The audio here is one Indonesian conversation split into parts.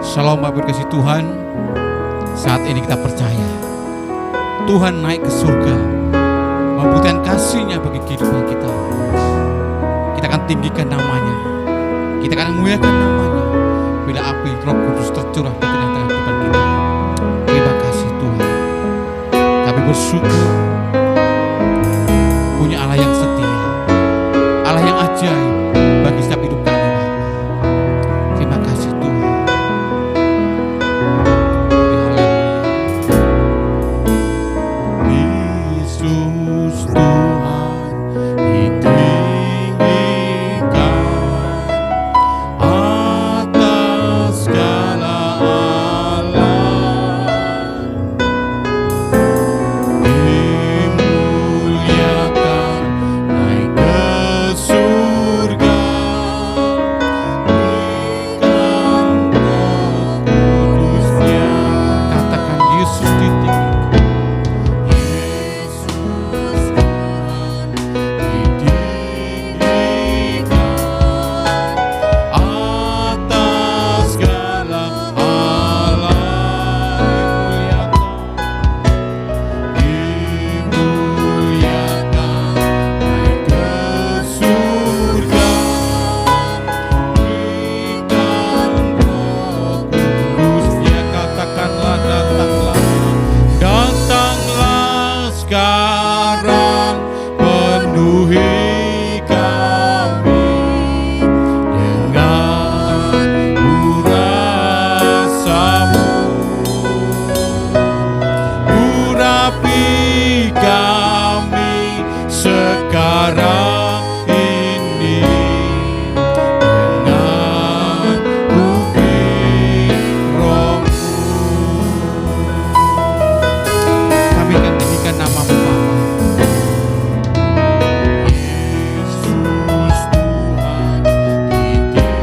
Shalom Bapak kasih Tuhan. Saat ini kita percaya Tuhan naik ke surga, membuktikan kasih-Nya bagi kehidupan kita. Kita akan tinggikan namanya, kita akan memuliakan namanya bila api Roh Kudus tercurah di tengah-tengah kehidupan kita. Terima kasih Tuhan. Kami bersyukur punya Allah yang setia, Allah yang ajaib bagi setiap hidup kami Bapa. Terima kasih Tuhan. Yesus Tuhan ditinggikan atas segala alam, dimuliakan naik ke surga, berikan Roh Kudus-Nya. Katakan Yesus ditinggikan. Sekarang penuhi kami dengan urasamu, urapi kami sekarang ini dengan bukti Roh-Mu. Kami akan tinggikan nama-Mu Bapa. Yesus Tuhan ditinggikan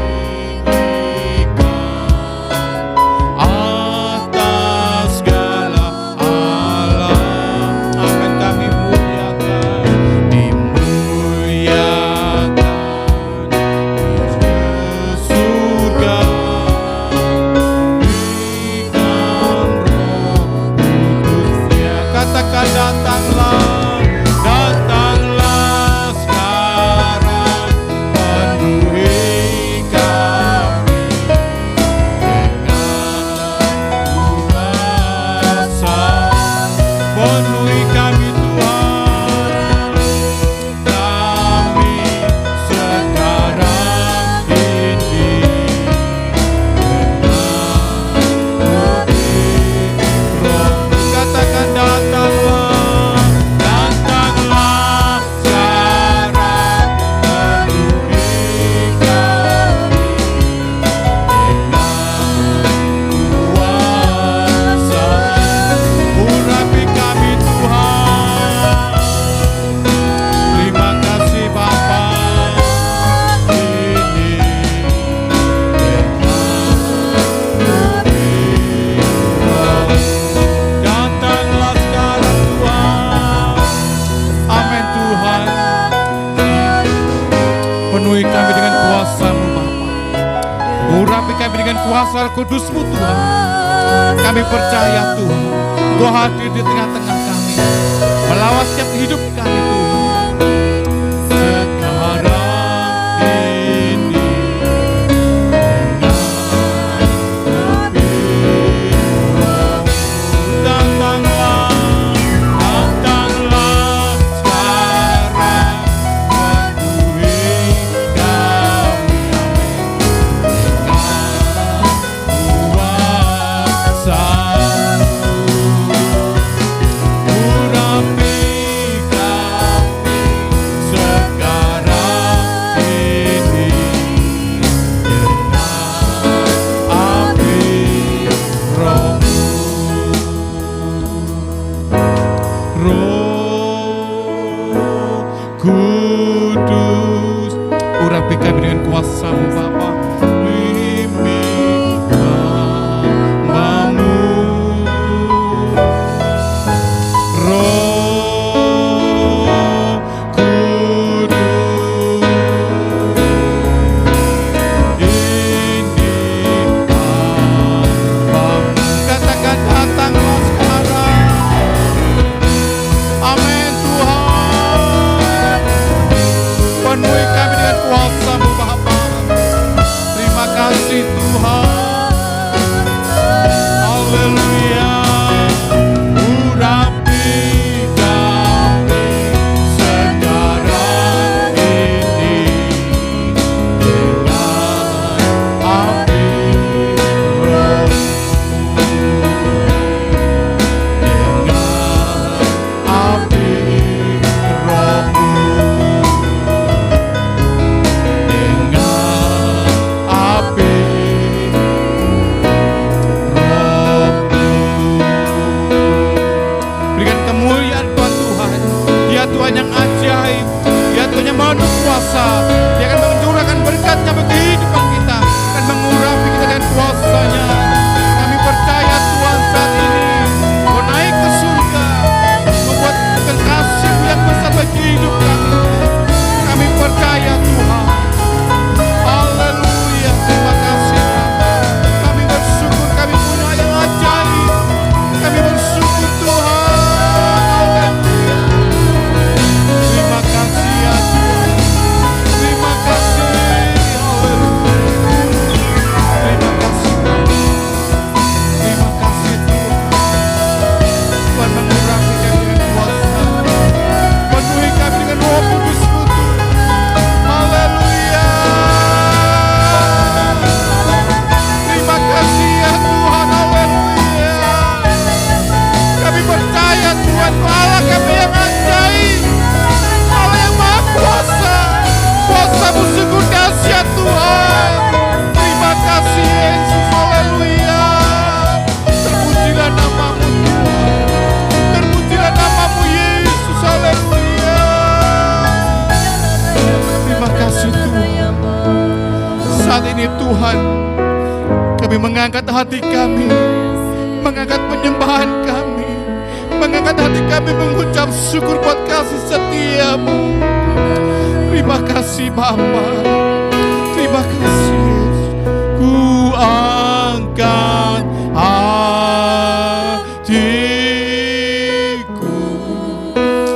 atas segala alam. Amin. Kami muliakan, dimuliakan ke surga, berikan Roh Kudus-Nya. Katakan datanglah, datanglah sekarang, penuhi kami dengan kuasa, penuhi kami Tuhan, kami sekarang ini dengan bukti Roh-Mu. Katakan datanglah, datanglah sekarang, penuhi kami dengan kuasa, urapi kami Tuhan. Terima kasih Bapa, ini datanglah sekarang Tuhan. Amin Tuhan. Penuhi kami dengan kuasa-Mu Bapa, urapi kami dengan kuasa Roh Kudus-Mu Tuhan. Kami percaya Tuhan, Kau hadir di tengah-tengah kami, melawat setiap hidup kami Tuhan. Sekarang ini dengan bukti Roh-Mu. Datanglah, datanglah sekarang, penuhi kami dengan kuasa-Mu, urapi kami Saat ini Tuhan, kami mengangkat hati kami, mengangkat penyembahan kami, mengangkat hati kami mengucap syukur buat kasih setiamu. Terima kasih Bapa, terima kasih Yesus. Ku angkat hatiku,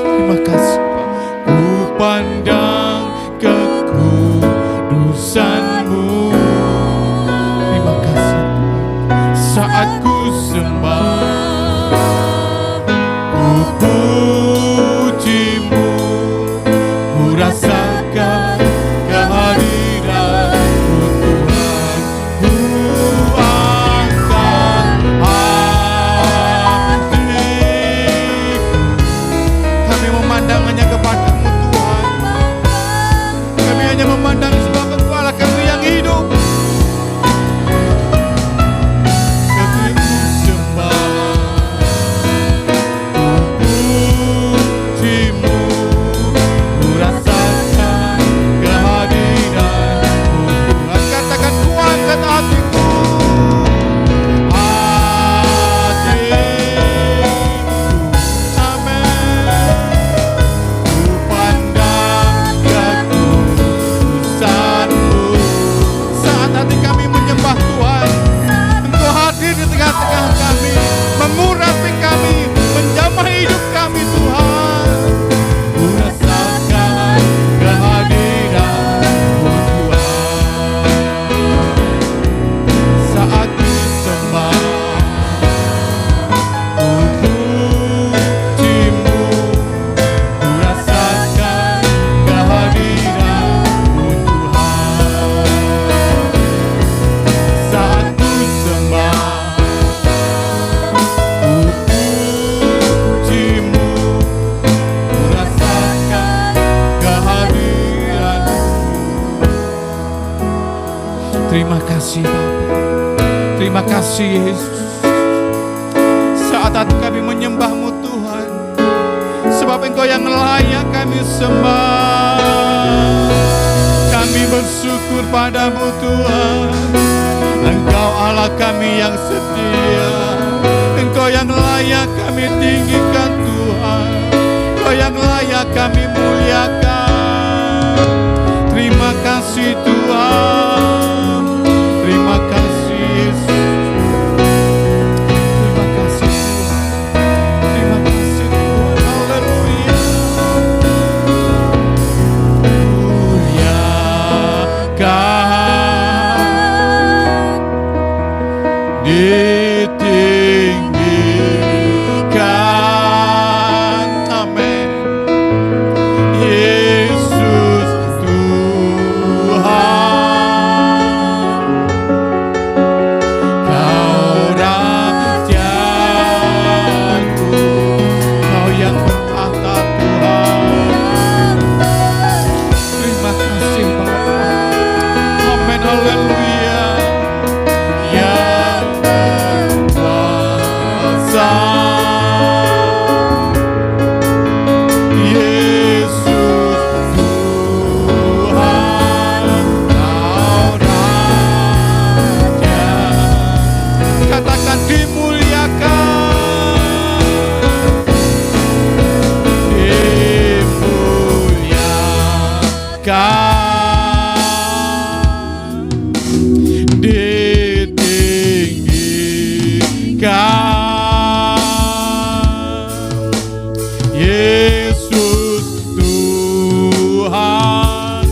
terima kasih Pak. Ku pandang kekudusan-Mu. Terima kasih saat ku sembah, ku puji-Mu, ku rasakan kehadiran-Mu Tuhan. Ku angkat hatiku, kami memandang hanya kepada-Mu Tuhan. Kami hanya memandang sebab Engkau Allah kami yang hidup. Kami ku sembah, ku puji-Mu, ku rasakan kehadiran-Mu Tuhan. Katakan ku angkat hatiku, amin. Ku pandang kekudusan-Mu. Saat hati kami menyembah Tuhan, Engkau hadir di tengah-tengah kami, mengurapi kami, menjamah hidup kami Tuhan. Ku rasakan kehadiran-Mu Tuhan. Saat ku sembah, ku puji-Mu, ku rasakan kehadiran-Mu Tuhan. Saat ku sembah, ku puji-Mu, ku rasakan kehadiran-Mu. Terima kasih Bapa, terima kasih Yesus. Saat kami menyembah-Mu Tuhan, sebab Engkau yang layak kami sembah. Kami bersyukur padamu Tuhan. Engkau Allah kami yang setia, Engkau yang layak kami tinggikan Tuhan, Engkau yang layak kami muliakan. Terima kasih Tuhan, terima kasih Yesus. Terima kasih Tuhan, terima kasih Tuhan. Haleluya. Muliakan, ditinggikan, amin. Yesus Tuhan, Kau rajaku, Kau yang bertahta Tuhan. Terima kasih Bapa, amin, haleluya. Yang berkuasa, Yesus Tuhan, Kau Raja. Katakan dimuliakan, dimuliakan, ditinggikan. Yesus Tuhan,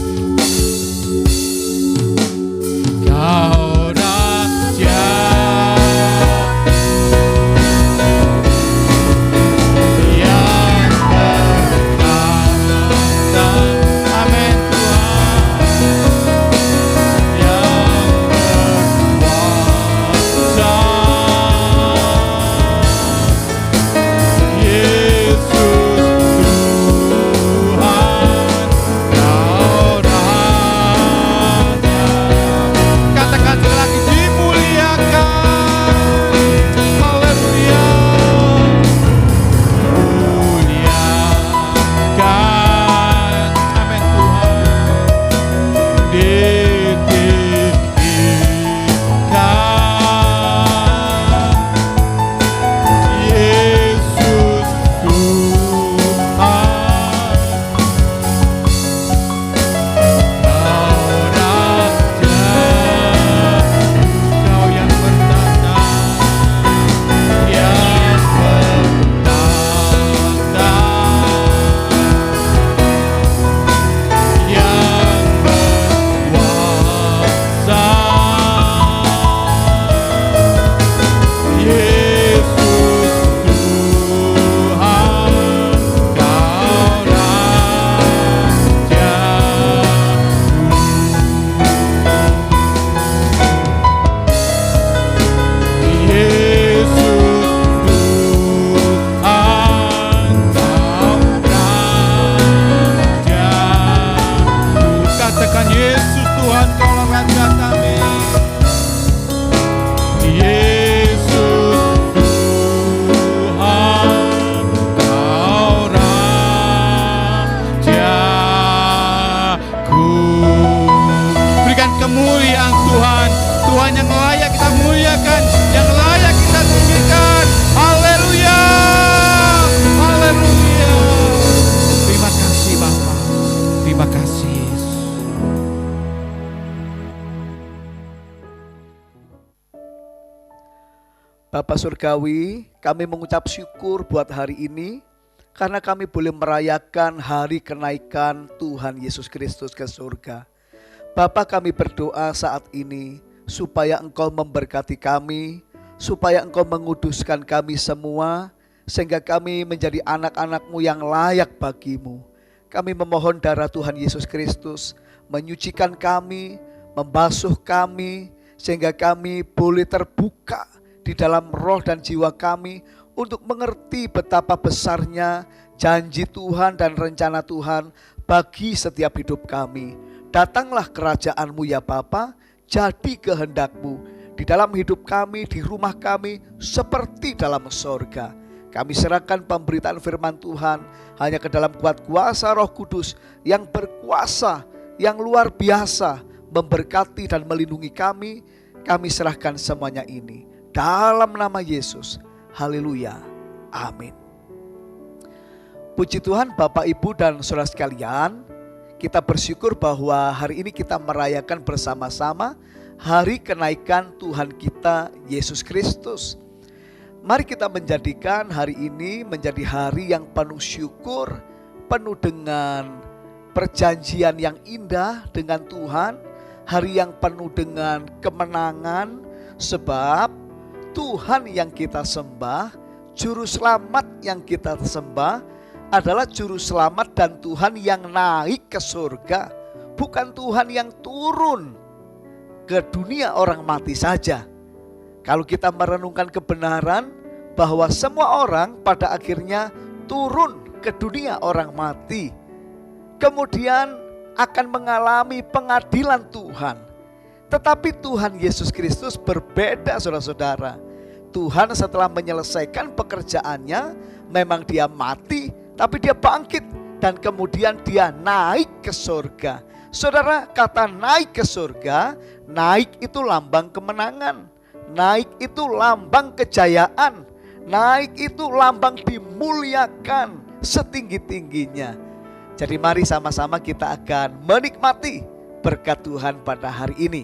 Kau Raja. Yang bertahta, amin Tuhan. Yang Tuhan yang layak kita muliakan, yang layak kita tinggikan. Haleluya, haleluya. Terima kasih Bapa, terima kasih Yesus. Bapa Surgawi, kami mengucap syukur buat hari ini karena kami boleh merayakan hari kenaikan Tuhan Yesus Kristus ke surga. Bapa, kami berdoa saat ini supaya Engkau memberkati kami, supaya Engkau menguduskan kami semua, sehingga kami menjadi anak-anak-Mu yang layak bagi-Mu. Kami memohon darah Tuhan Yesus Kristus menyucikan kami, membasuh kami, sehingga kami boleh terbuka di dalam roh dan jiwa kami untuk mengerti betapa besarnya janji Tuhan dan rencana Tuhan bagi setiap hidup kami. Datanglah kerajaan-Mu ya Bapa, jadi kehendak-Mu di dalam hidup kami, di rumah kami, seperti dalam sorga. Kami serahkan pemberitaan firman Tuhan hanya ke dalam kuat kuasa Roh Kudus yang berkuasa, yang luar biasa, memberkati dan melindungi kami. Kami serahkan semuanya ini dalam nama Yesus. Haleluya, amin. Puji Tuhan Bapak Ibu dan saudara sekalian, kita bersyukur bahwa hari ini kita merayakan bersama-sama hari kenaikan Tuhan kita Yesus Kristus. Mari kita menjadikan hari ini menjadi hari yang penuh syukur, penuh dengan perjanjian yang indah dengan Tuhan, hari yang penuh dengan kemenangan, sebab Tuhan yang kita sembah, Juru Selamat yang kita sembah adalah Juru Selamat dan Tuhan yang naik ke surga, bukan Tuhan yang turun ke dunia orang mati saja. Kalau kita merenungkan kebenaran bahwa semua orang pada akhirnya turun ke dunia orang mati, kemudian akan mengalami pengadilan Tuhan. Tetapi Tuhan Yesus Kristus berbeda saudara-saudara. Tuhan setelah menyelesaikan pekerjaannya, memang dia mati, tapi dia bangkit dan kemudian dia naik ke surga. Saudara, kata naik ke surga, naik itu lambang kemenangan, naik itu lambang kejayaan, naik itu lambang dimuliakan setinggi-tingginya. Jadi mari sama-sama kita akan menikmati berkat Tuhan pada hari ini.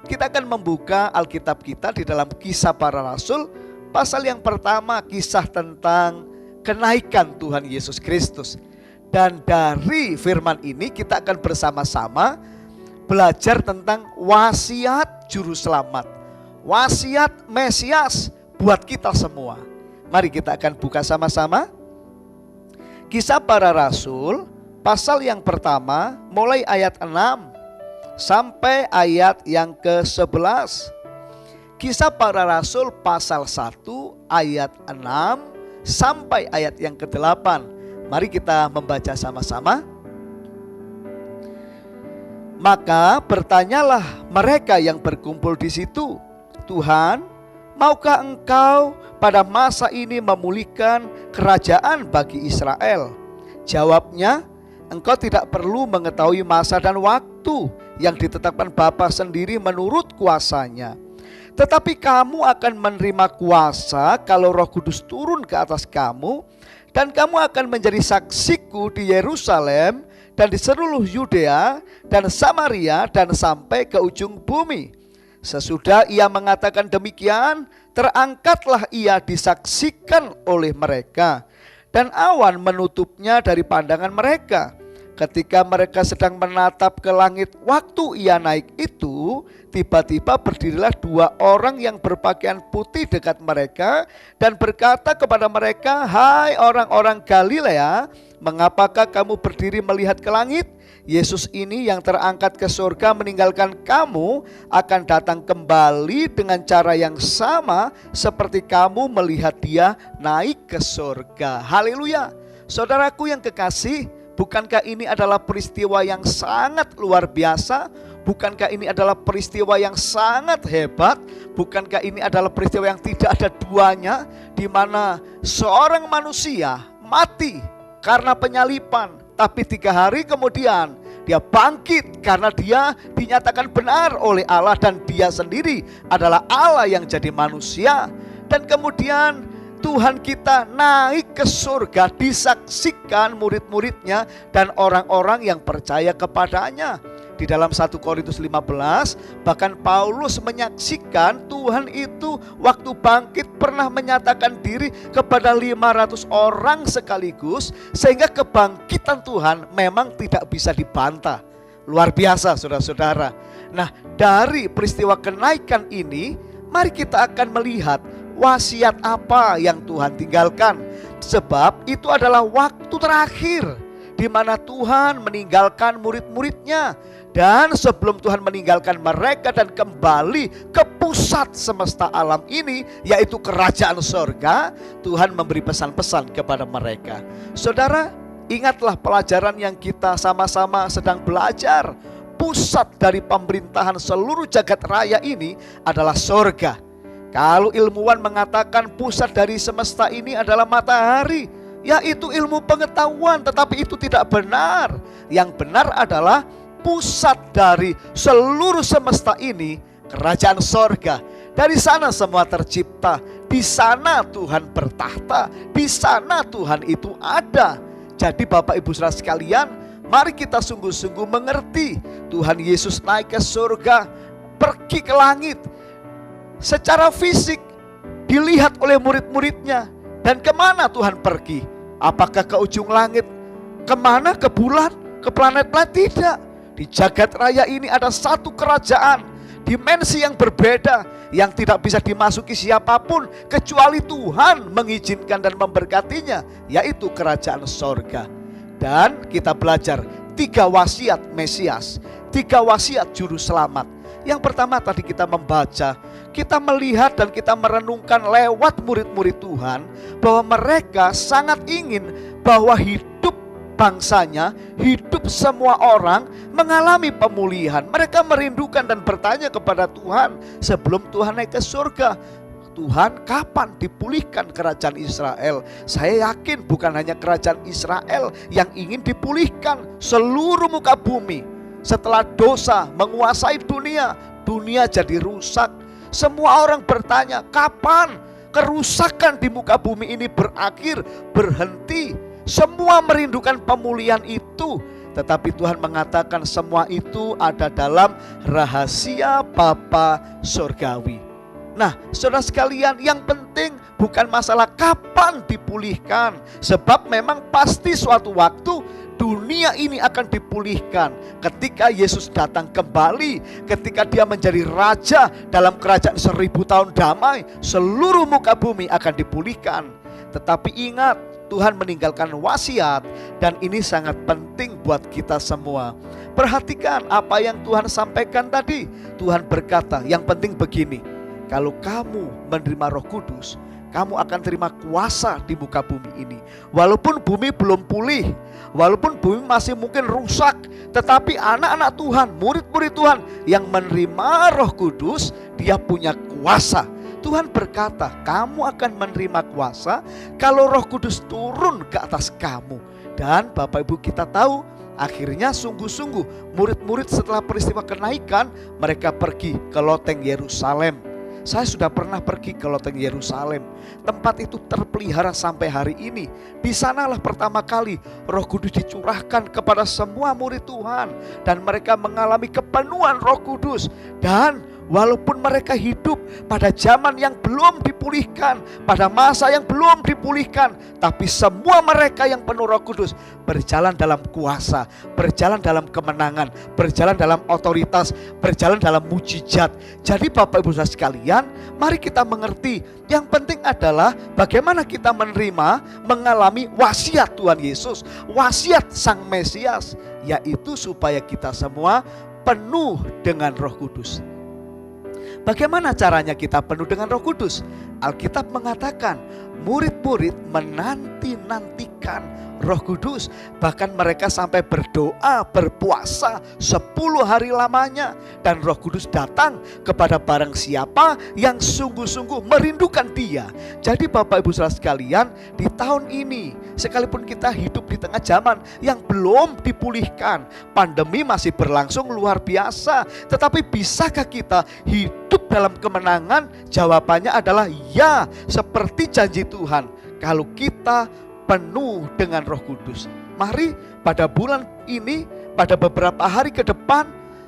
Kita akan membuka Alkitab kita di dalam Kisah Para Rasul, pasal yang pertama, kisah tentang kenaikan Tuhan Yesus Kristus. Dan dari firman ini kita akan bersama-sama belajar tentang wasiat Juru Selamat, wasiat Mesias buat kita semua. Mari kita akan buka sama-sama Kisah Para Rasul, pasal yang pertama, mulai ayat 6 sampai ayat yang ke-11. Kisah Para Rasul pasal 1 ayat 6 sampai ayat yang ke-8. Mari kita membaca sama-sama. Maka bertanyalah mereka yang berkumpul di situ, Tuhan, maukah Engkau pada masa ini memulihkan kerajaan bagi Israel? Jawabnya, Engkau tidak perlu mengetahui masa dan waktu yang ditetapkan Bapa sendiri menurut kuasanya. Tetapi kamu akan menerima kuasa kalau Roh Kudus turun ke atas kamu, dan kamu akan menjadi saksiku di Yerusalem dan di seluruh Yudea dan Samaria dan sampai ke ujung bumi. Sesudah ia mengatakan demikian, terangkatlah ia disaksikan oleh mereka, dan awan menutupnya dari pandangan mereka. Ketika mereka sedang menatap ke langit waktu ia naik itu, tiba-tiba berdirilah dua orang yang berpakaian putih dekat mereka dan berkata kepada mereka, hai orang-orang Galilea, mengapakah kamu berdiri melihat ke langit? Yesus ini yang terangkat ke surga meninggalkan kamu akan datang kembali dengan cara yang sama seperti kamu melihat dia naik ke surga. Haleluya. Saudaraku yang kekasih, bukankah ini adalah peristiwa yang sangat luar biasa? Bukankah ini adalah peristiwa yang sangat hebat? Bukankah ini adalah peristiwa yang tidak ada duanya, di mana seorang manusia mati karena penyalipan, tapi 3 hari kemudian Dia bangkit karena dia dinyatakan benar oleh Allah dan dia sendiri adalah Allah yang jadi manusia. Dan kemudian Tuhan kita naik ke surga, disaksikan murid-muridnya dan orang-orang yang percaya kepadanya. Di dalam 1 Korintus 15 bahkan Paulus menyaksikan Tuhan itu waktu bangkit pernah menyatakan diri kepada 500 orang sekaligus, sehingga kebangkitan Tuhan memang tidak bisa dibantah. Luar biasa saudara-saudara. Nah, dari peristiwa kenaikan ini mari kita akan melihat wasiat apa yang Tuhan tinggalkan. Sebab itu adalah waktu terakhir di mana Tuhan meninggalkan murid-muridnya. Dan sebelum Tuhan meninggalkan mereka dan kembali ke pusat semesta alam ini, yaitu kerajaan sorga, Tuhan memberi pesan-pesan kepada mereka. Saudara, ingatlah pelajaran yang kita sama-sama sedang belajar. Pusat dari pemerintahan seluruh jagat raya ini adalah sorga. Kalau ilmuwan mengatakan pusat dari semesta ini adalah matahari, yaitu ilmu pengetahuan, tetapi itu tidak benar. Yang benar adalah pusat dari seluruh semesta ini kerajaan sorga. Dari sana semua tercipta, di sana Tuhan bertahta, di sana Tuhan itu ada. Jadi Bapak Ibu Saudara sekalian, mari kita sungguh-sungguh mengerti Tuhan Yesus naik ke surga, pergi ke langit. Secara fisik dilihat oleh murid-muridnya. Dan kemana Tuhan pergi? Apakah ke ujung langit? Kemana? Ke bulan? Ke planet-planet? Tidak. Di jagat raya ini ada satu kerajaan, dimensi yang berbeda, yang tidak bisa dimasuki siapapun kecuali Tuhan mengizinkan dan memberkatinya, yaitu kerajaan sorga. Dan kita belajar 3 wasiat Mesias, 3 wasiat juru selamat. Yang pertama tadi kita membaca, kita melihat dan kita merenungkan lewat murid-murid Tuhan bahwa mereka sangat ingin bahwa hidup bangsanya, hidup semua orang mengalami pemulihan. Mereka merindukan dan bertanya kepada Tuhan sebelum Tuhan naik ke surga, Tuhan, kapan dipulihkan kerajaan Israel? Saya yakin bukan hanya kerajaan Israel yang ingin dipulihkan, seluruh muka bumi. Setelah dosa menguasai dunia, dunia jadi rusak. Semua orang bertanya, kapan kerusakan di muka bumi ini berakhir, berhenti? Semua merindukan pemulihan itu. Tetapi Tuhan mengatakan semua itu ada dalam rahasia Bapa Surgawi. Nah, saudara sekalian, yang penting bukan masalah kapan dipulihkan. Sebab memang pasti suatu waktu dunia ini akan dipulihkan. Ketika Yesus datang kembali, ketika dia menjadi raja dalam kerajaan 1000 tahun damai, seluruh muka bumi akan dipulihkan. Tetapi ingat, Tuhan meninggalkan wasiat, dan ini sangat penting buat kita semua. Perhatikan apa yang Tuhan sampaikan tadi. Tuhan berkata, yang penting begini, kalau kamu menerima Roh Kudus, kamu akan terima kuasa di muka bumi ini. Walaupun bumi belum pulih, walaupun bumi masih mungkin rusak, tetapi anak-anak Tuhan, murid-murid Tuhan yang menerima Roh Kudus, dia punya kuasa. Tuhan berkata, kamu akan menerima kuasa kalau Roh Kudus turun ke atas kamu. Dan Bapak Ibu kita tahu, akhirnya sungguh-sungguh murid-murid setelah peristiwa kenaikan, mereka pergi ke loteng Yerusalem. Saya sudah pernah pergi ke loteng Yerusalem. Tempat itu terpelihara sampai hari ini. Di sanalah pertama kali Roh Kudus dicurahkan kepada semua murid Tuhan, dan mereka mengalami kepenuhan Roh Kudus. Dan walaupun mereka hidup pada zaman yang belum dipulihkan, pada masa yang belum dipulihkan, tapi semua mereka yang penuh Roh Kudus berjalan dalam kuasa, berjalan dalam kemenangan, berjalan dalam otoritas, berjalan dalam mujizat. Jadi Bapak Ibu Saudara sekalian, mari kita mengerti, yang penting adalah bagaimana kita menerima, mengalami wasiat Tuhan Yesus, wasiat Sang Mesias, yaitu supaya kita semua penuh dengan Roh Kudus. Bagaimana caranya kita penuh dengan Roh Kudus? Alkitab mengatakan murid-murid menanti-nantikan Roh Kudus. Bahkan mereka sampai berdoa, berpuasa 10 hari lamanya. Dan Roh Kudus datang kepada barang siapa yang sungguh-sungguh merindukan Dia. Jadi Bapak Ibu Saudara sekalian, di tahun ini sekalipun kita hidup di tengah zaman yang belum dipulihkan. Pandemi masih berlangsung luar biasa. Tetapi bisakah kita hidup dalam kemenangan? Jawabannya adalah ya, seperti janji Tuhan. Kalau kita penuh dengan Roh Kudus. Mari pada bulan ini, pada beberapa hari ke depan,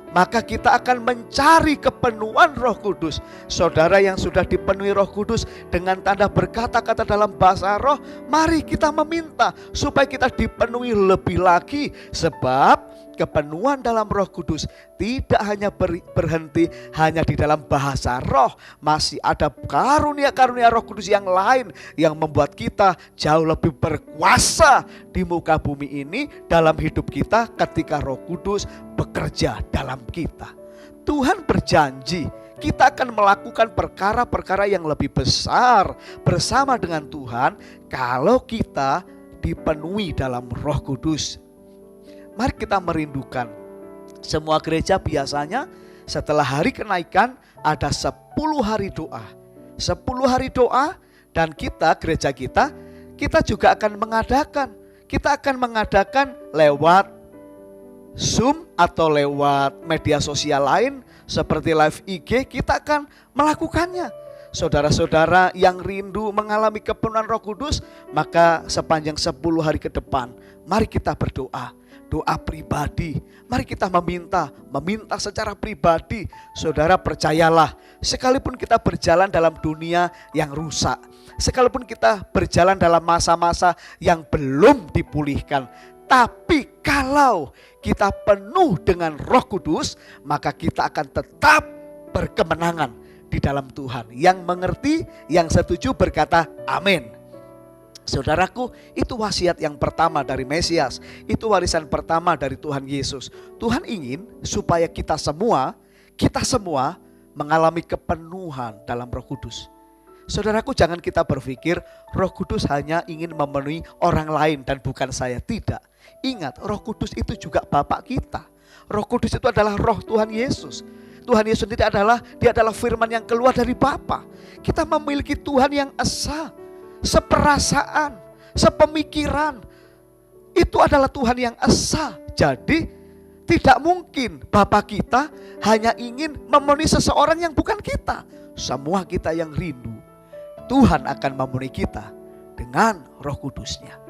maka kita akan mencari kepenuhan Roh Kudus. Saudara yang sudah dipenuhi Roh Kudus dengan tanda berkata-kata dalam bahasa roh, mari kita meminta supaya kita dipenuhi lebih lagi. Sebab kepenuhan dalam Roh Kudus tidak hanya berhenti hanya di dalam bahasa roh. Masih ada karunia-karunia Roh Kudus yang lain yang membuat kita jauh lebih berkuasa di muka bumi ini dalam hidup kita ketika Roh Kudus bekerja dalam kita. Tuhan berjanji kita akan melakukan perkara-perkara yang lebih besar bersama dengan Tuhan kalau kita dipenuhi dalam Roh Kudus. Mari kita merindukan. Semua gereja biasanya setelah hari kenaikan ada 10 hari doa. 10 hari doa, dan gereja kita juga akan mengadakan. Kita akan mengadakan lewat Zoom atau lewat media sosial lain seperti live IG, kita akan melakukannya. Saudara-saudara yang rindu mengalami kepenuhan Roh Kudus, maka sepanjang 10 hari ke depan, mari kita berdoa. Doa pribadi, mari kita meminta secara pribadi. Saudara percayalah, sekalipun kita berjalan dalam dunia yang rusak, sekalipun kita berjalan dalam masa-masa yang belum dipulihkan, tapi kalau kita penuh dengan Roh Kudus, maka kita akan tetap berkemenangan di dalam Tuhan. Yang mengerti, yang setuju berkata amin. Saudaraku, itu wasiat yang pertama dari Mesias. Itu warisan pertama dari Tuhan Yesus. Tuhan ingin supaya kita semua mengalami kepenuhan dalam Roh Kudus. Saudaraku, jangan kita berpikir Roh Kudus hanya ingin memenuhi orang lain dan bukan saya. Tidak. Ingat, Roh Kudus itu juga Bapa kita. Roh Kudus itu adalah Roh Tuhan Yesus. Tuhan Yesus sendiri dia adalah firman yang keluar dari Bapa. Kita memiliki Tuhan yang esa, seperasaan, sepemikiran. Itu adalah Tuhan yang esa. Jadi tidak mungkin Bapa kita hanya ingin memenuhi seseorang yang bukan kita. Semua kita yang rindu, Tuhan akan memenuhi kita dengan Roh Kudusnya.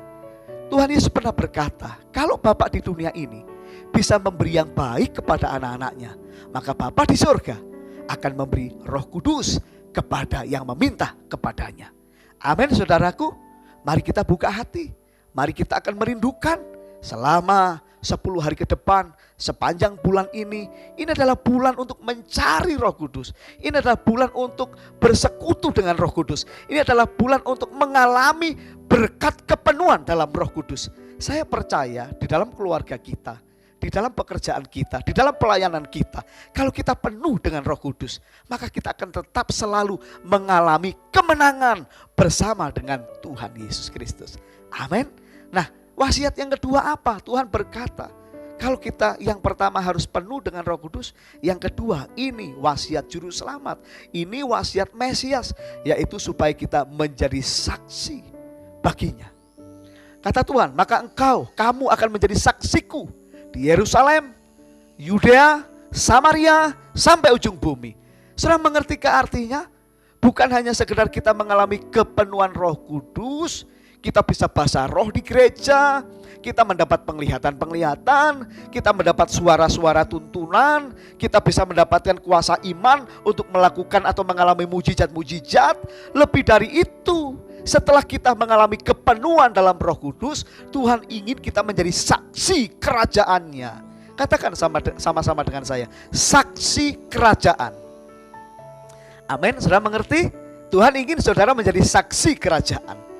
Tuhan Yesus pernah berkata, kalau Bapa di dunia ini bisa memberi yang baik kepada anak-anaknya, maka Bapa di surga akan memberi Roh Kudus kepada yang meminta kepadanya. Amin, saudaraku. Mari kita buka hati. Mari kita akan merindukan selama 10 hari ke depan, sepanjang bulan ini. Ini adalah bulan untuk mencari Roh Kudus. Ini adalah bulan untuk bersekutu dengan Roh Kudus. Ini adalah bulan untuk mengalami berkat kepenuhan dalam Roh Kudus. Saya percaya di dalam keluarga kita, di dalam pekerjaan kita, di dalam pelayanan kita, kalau kita penuh dengan Roh Kudus, maka kita akan tetap selalu mengalami kemenangan bersama dengan Tuhan Yesus Kristus. Amin. Nah, wasiat yang kedua apa? Tuhan berkata, kalau kita yang pertama harus penuh dengan Roh Kudus, yang kedua ini wasiat juru selamat, ini wasiat Mesias, yaitu supaya kita menjadi saksi baginya. Kata Tuhan, maka kamu akan menjadi saksiku di Yerusalem, Yudea, Samaria, sampai ujung bumi. Saudara mengerti artinya? Bukan hanya sekedar kita mengalami kepenuhan Roh Kudus, kita bisa bahasa roh di gereja, kita mendapat penglihatan-penglihatan, kita mendapat suara-suara tuntunan, kita bisa mendapatkan kuasa iman untuk melakukan atau mengalami mujizat-mujizat. Lebih dari itu, setelah kita mengalami kepenuhan dalam Roh Kudus, Tuhan ingin kita menjadi saksi kerajaannya. Katakan sama-sama dengan saya, saksi kerajaan. Amin, saudara mengerti? Tuhan ingin saudara menjadi saksi kerajaan.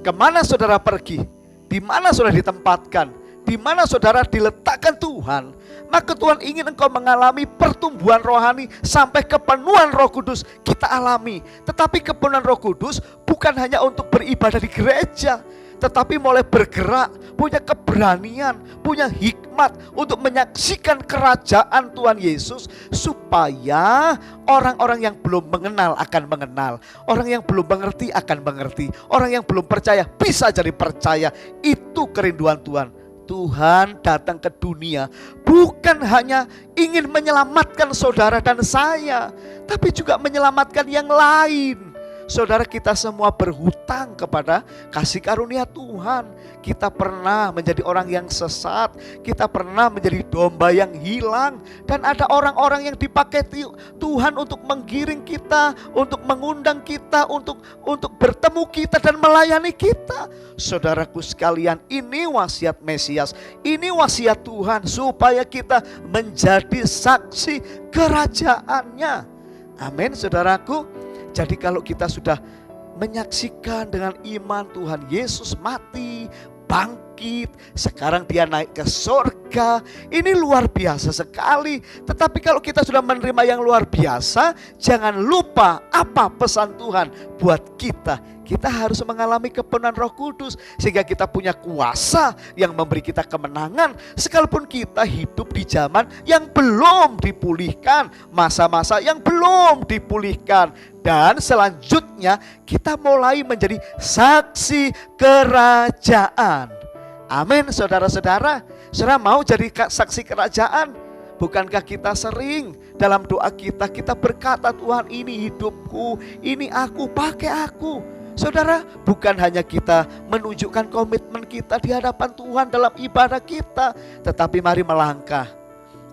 Kemana saudara pergi, di mana saudara ditempatkan, di mana saudara diletakkan Tuhan, maka Tuhan ingin engkau mengalami pertumbuhan rohani sampai kepenuhan Roh Kudus kita alami. Tetapi kepenuhan Roh Kudus bukan hanya untuk beribadah di gereja, tetapi mulai bergerak, punya keberanian, punya hikmat untuk menyaksikan kerajaan Tuhan Yesus, supaya orang-orang yang belum mengenal akan mengenal, orang yang belum mengerti akan mengerti, orang yang belum percaya bisa jadi percaya. Itu kerinduan Tuhan. Tuhan datang ke dunia bukan hanya ingin menyelamatkan saudara dan saya, tapi juga menyelamatkan yang lain. Saudara, kita semua berhutang kepada kasih karunia Tuhan. Kita pernah menjadi orang yang sesat, kita pernah menjadi domba yang hilang, dan ada orang-orang yang dipakai Tuhan untuk menggiring kita, untuk mengundang kita, untuk bertemu kita dan melayani kita. Saudaraku sekalian, ini wasiat Mesias, ini wasiat Tuhan supaya kita menjadi saksi kerajaannya. Amin, saudaraku. Jadi kalau kita sudah menyaksikan dengan iman Tuhan Yesus mati, bangkit, sekarang dia naik ke surga, ini luar biasa sekali. Tetapi kalau kita sudah menerima yang luar biasa, jangan lupa apa pesan Tuhan buat kita. Kita harus mengalami kepenuhan Roh Kudus sehingga kita punya kuasa yang memberi kita kemenangan, sekalipun kita hidup di zaman yang belum dipulihkan, masa-masa yang belum dipulihkan. Dan selanjutnya kita mulai menjadi saksi kerajaan. Amin, saudara-saudara. Saudara mau jadi saksi kerajaan? Bukankah kita sering dalam doa kita berkata, Tuhan, ini hidupku, ini aku, pakai aku. Saudara, bukan hanya kita menunjukkan komitmen kita di hadapan Tuhan dalam ibadah kita, tetapi mari melangkah,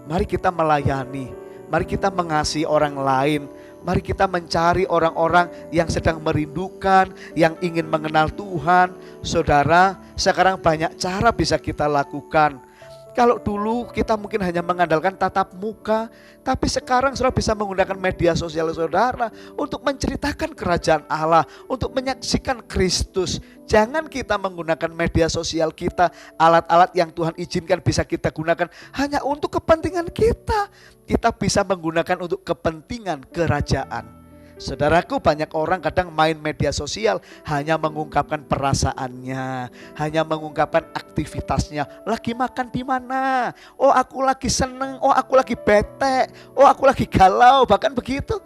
mari kita melayani, mari kita mengasihi orang lain, mari kita mencari orang-orang yang sedang merindukan, yang ingin mengenal Tuhan. Saudara, sekarang banyak cara bisa kita lakukan. Kalau dulu kita mungkin hanya mengandalkan tatap muka, tapi sekarang saudara bisa menggunakan media sosial saudara untuk menceritakan kerajaan Allah, untuk menyaksikan Kristus. Jangan kita menggunakan media sosial kita, alat-alat yang Tuhan izinkan bisa kita gunakan hanya untuk kepentingan kita. Kita bisa menggunakan untuk kepentingan kerajaan. Saudaraku, banyak orang kadang main media sosial hanya mengungkapkan perasaannya, hanya mengungkapkan aktivitasnya. Lagi makan di mana? Oh, aku lagi seneng. Oh, aku lagi bete. Oh, aku lagi galau. Bahkan begitu.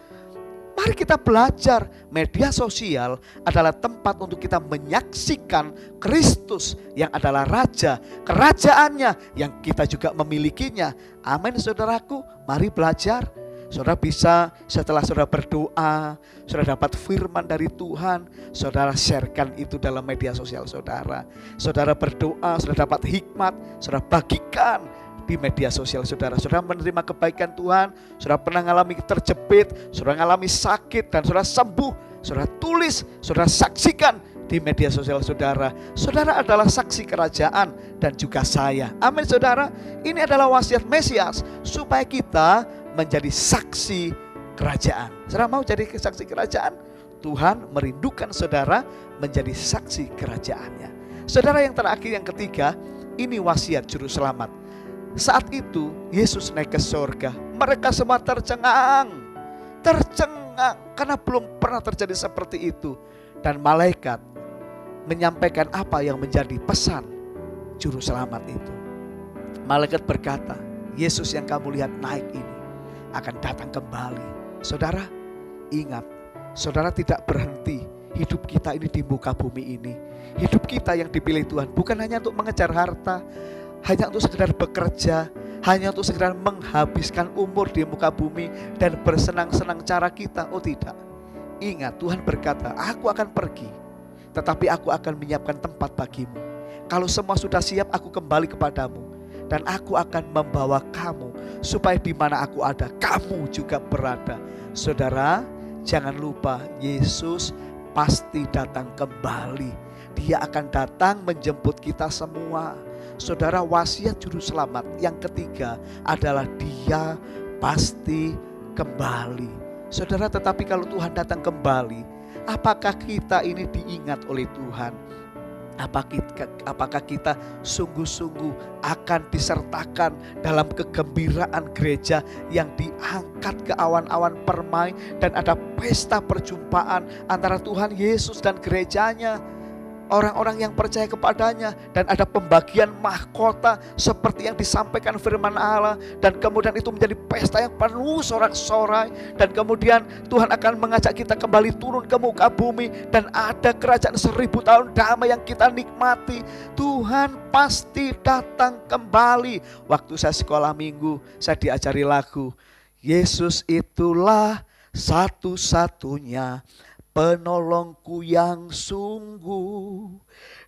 Mari kita belajar. Media sosial adalah tempat untuk kita menyaksikan Kristus yang adalah Raja, kerajaannya yang kita juga memilikinya. Amin, saudaraku. Mari belajar. Saudara bisa setelah saudara berdoa, saudara dapat firman dari Tuhan, saudara sharekan itu dalam media sosial saudara. Saudara berdoa, saudara dapat hikmat, saudara bagikan di media sosial saudara. Saudara menerima kebaikan Tuhan, saudara pernah mengalami terjepit, saudara mengalami sakit dan saudara sembuh, saudara tulis, saudara saksikan di media sosial saudara. Saudara adalah saksi kerajaan dan juga saya. Amin, saudara. Ini adalah wasiat Mesias supaya kita menjadi saksi kerajaan. Saudara mau jadi saksi kerajaan? Tuhan merindukan saudara menjadi saksi kerajaannya. Saudara, yang terakhir, yang ketiga, ini wasiat juru selamat. Saat itu Yesus naik ke surga. Mereka semua tercengang karena belum pernah terjadi seperti itu. Dan malaikat menyampaikan apa yang menjadi pesan juru selamat itu. Malaikat berkata, Yesus yang kamu lihat naik ini akan datang kembali. Saudara, ingat, saudara tidak berhenti hidup kita ini di muka bumi ini. Hidup kita yang dipilih Tuhan bukan hanya untuk mengejar harta, hanya untuk sekedar bekerja, hanya untuk sekedar menghabiskan umur di muka bumi dan bersenang-senang cara kita. Oh tidak. Ingat, Tuhan berkata, aku akan pergi, tetapi aku akan menyiapkan tempat bagimu. Kalau semua sudah siap, aku kembali kepadamu. Dan aku akan membawa kamu supaya di mana aku ada, kamu juga berada. Saudara, jangan lupa Yesus pasti datang kembali. Dia akan datang menjemput kita semua. Saudara, wasiat juru selamat yang ketiga adalah dia pasti kembali. Saudara, tetapi kalau Tuhan datang kembali, apakah kita ini diingat oleh Tuhan? Apakah kita sungguh-sungguh akan disertakan dalam kegembiraan gereja yang diangkat ke awan-awan permai dan ada pesta perjumpaan antara Tuhan Yesus dan gerejanya? orang-orang yang percaya kepadanya, dan ada pembagian mahkota seperti yang disampaikan firman Allah, dan kemudian itu menjadi pesta yang penuh sorak-sorai, dan kemudian Tuhan akan mengajak kita kembali turun ke muka bumi, dan ada kerajaan 1000 tahun damai yang kita nikmati. Tuhan pasti datang kembali. Waktu saya sekolah minggu, saya diajari lagu, Yesus itulah satu-satunya penolongku yang sungguh.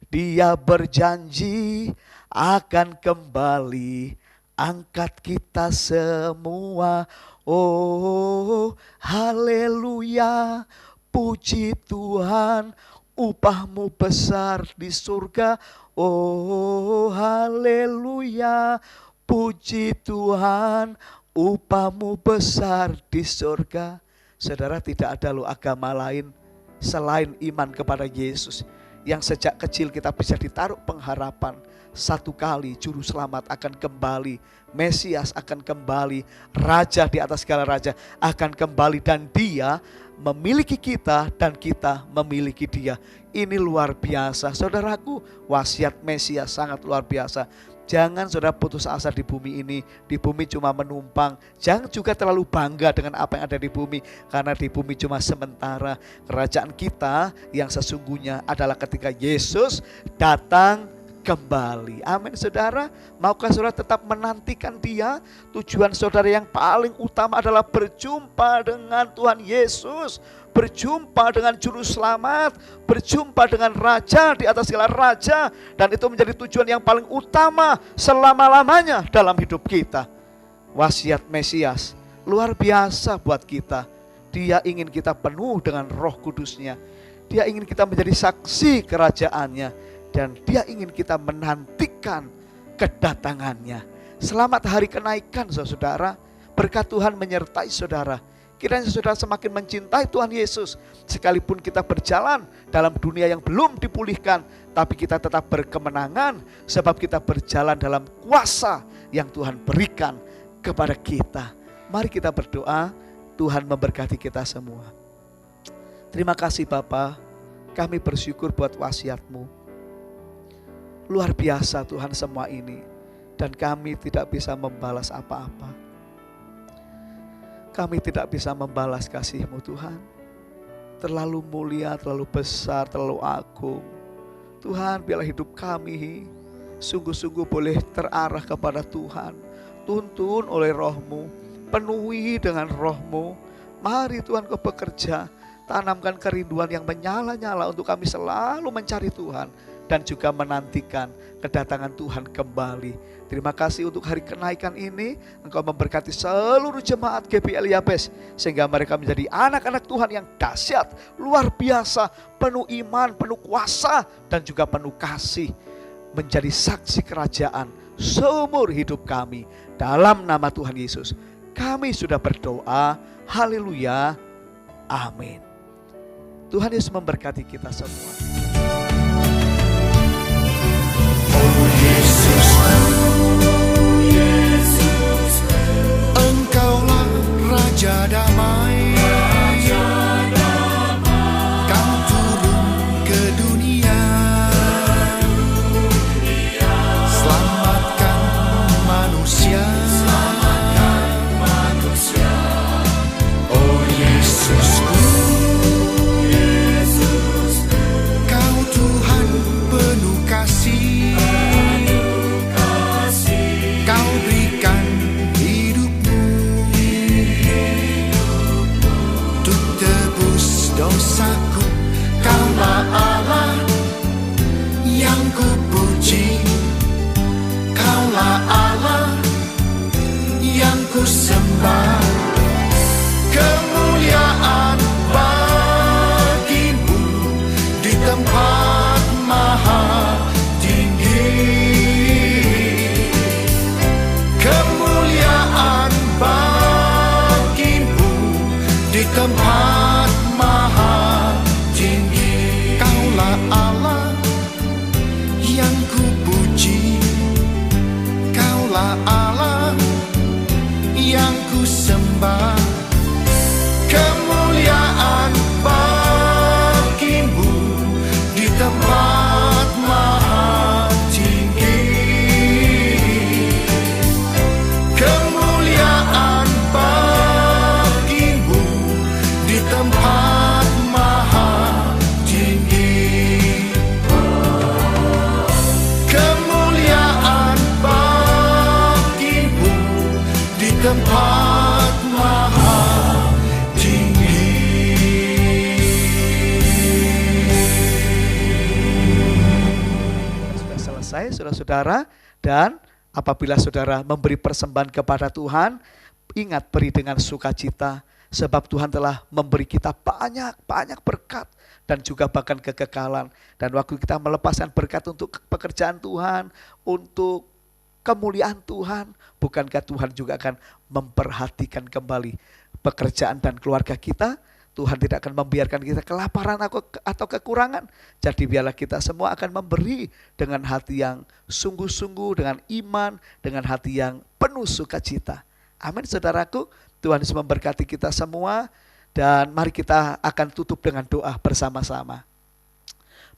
Dia berjanji akan kembali angkat kita semua. Oh haleluya, puji Tuhan, upahmu besar di surga. Oh haleluya, puji Tuhan, upahmu besar di surga. Saudara, tidak ada loh agama lain selain iman kepada Yesus yang sejak kecil kita bisa ditaruh pengharapan. Satu kali Juru Selamat akan kembali, Mesias akan kembali, Raja di atas segala raja akan kembali, dan Dia memiliki kita dan kita memiliki Dia. Ini luar biasa, saudaraku. Wasiat Mesias sangat luar biasa. Jangan saudara putus asa di bumi ini. Di bumi cuma menumpang. Jangan juga terlalu bangga dengan apa yang ada di bumi, karena di bumi cuma sementara. Kerajaan kita yang sesungguhnya adalah ketika Yesus datang kembali. Amin saudara. Maukah saudara tetap menantikan Dia? Tujuan saudara yang paling utama adalah berjumpa dengan Tuhan Yesus, berjumpa dengan Juru Selamat, berjumpa dengan Raja di atas segala raja. Dan itu menjadi tujuan yang paling utama selama-lamanya dalam hidup kita. Wasiat Mesias luar biasa buat kita. Dia ingin kita penuh dengan Roh Kudus-Nya. Dia ingin kita menjadi saksi kerajaannya. Dan Dia ingin kita menantikan kedatangannya. Selamat hari kenaikan saudara. Berkat Tuhan menyertai saudara. Kiranya saudara semakin mencintai Tuhan Yesus. Sekalipun kita berjalan dalam dunia yang belum dipulihkan, tapi kita tetap berkemenangan, sebab kita berjalan dalam kuasa yang Tuhan berikan kepada kita. Mari kita berdoa. Tuhan memberkati kita semua. Terima kasih Bapa. Kami bersyukur buat wasiat-Mu. Luar biasa Tuhan semua ini. Dan kami tidak bisa membalas apa-apa. Kami tidak bisa membalas kasih-Mu Tuhan. Terlalu mulia, terlalu besar, terlalu agung. Tuhan, biarlah hidup kami sungguh-sungguh boleh terarah kepada Tuhan. Tuntun oleh Roh-Mu, penuhi dengan Roh-Mu. Mari Tuhan Kau bekerja. Tanamkan kerinduan yang menyala-nyala untuk kami selalu mencari Tuhan. Dan juga menantikan kedatangan Tuhan kembali. Terima kasih untuk hari kenaikan ini. Engkau memberkati seluruh jemaat GBL Yabes, sehingga mereka menjadi anak-anak Tuhan yang dahsyat, luar biasa, penuh iman, penuh kuasa, dan juga penuh kasih. Menjadi saksi kerajaan seumur hidup kami. Dalam nama Tuhan Yesus kami sudah berdoa. Haleluya. Amin. Tuhan Yesus memberkati kita semua. Engkaulah Raja Damai, Kau turun ke dunia, selamatkan manusia. Oh Yesusku, Kau Tuhan penuh kasih. Kau berikan hidupmu untuk tebus dosaku. Kaulah Allah yang kupuji, Kaulah Allah yang kusembah. Kemuliaan bagimu di tempat maha tinggi. Kemuliaan bagimu di tempat maha tinggi. Kaulah Allah yang kupuji, Kaulah Allah yang kusembah. Kemuliaan bagimu di tempat saudara-saudara. Dan apabila saudara memberi persembahan kepada Tuhan, ingat beri dengan sukacita, sebab Tuhan telah memberi kita banyak berkat dan juga bahkan kekekalan. Dan waktu kita melepaskan berkat untuk pekerjaan Tuhan, untuk kemuliaan Tuhan, bukankah Tuhan juga akan memperhatikan kembali pekerjaan dan keluarga kita? Tuhan tidak akan membiarkan kita kelaparan atau kekurangan. Jadi biarlah kita semua akan memberi dengan hati yang sungguh-sungguh, dengan iman, dengan hati yang penuh sukacita. Amin saudaraku, Tuhan Yesus memberkati kita semua. Dan mari kita akan tutup dengan doa bersama-sama.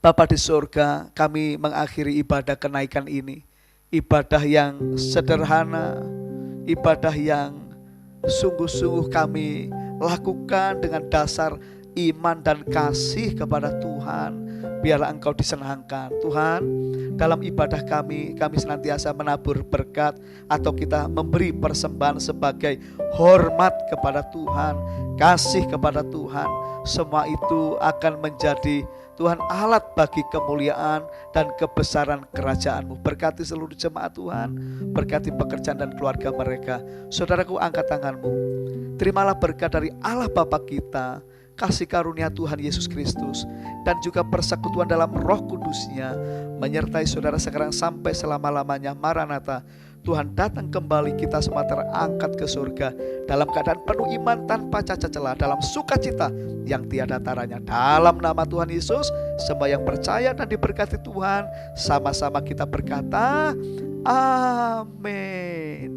Bapa di surga, kami mengakhiri ibadah kenaikan ini. Ibadah yang sederhana, ibadah yang sungguh-sungguh kami lakukan dengan dasar iman dan kasih kepada Tuhan. Biarlah Engkau disenangkan. Tuhan, dalam ibadah kami senantiasa menabur berkat atau kita memberi persembahan sebagai hormat kepada Tuhan, kasih kepada Tuhan. Semua itu akan menjadi Tuhan alat bagi kemuliaan dan kebesaran kerajaan-Mu. Berkati seluruh jemaat Tuhan, berkati pekerjaan dan keluarga mereka. Saudaraku, angkat tanganmu. Terimalah berkat dari Allah Bapa kita, kasih karunia Tuhan Yesus Kristus, dan juga persekutuan dalam Roh Kudus-Nya menyertai saudara sekarang sampai selama-lamanya. Maranatha, Tuhan datang kembali, kita semua terangkat ke surga dalam keadaan penuh iman tanpa cacat celah, dalam sukacita yang tiada taranya. Dalam nama Tuhan Yesus, semua yang percaya dan diberkati Tuhan, sama-sama kita berkata, amin.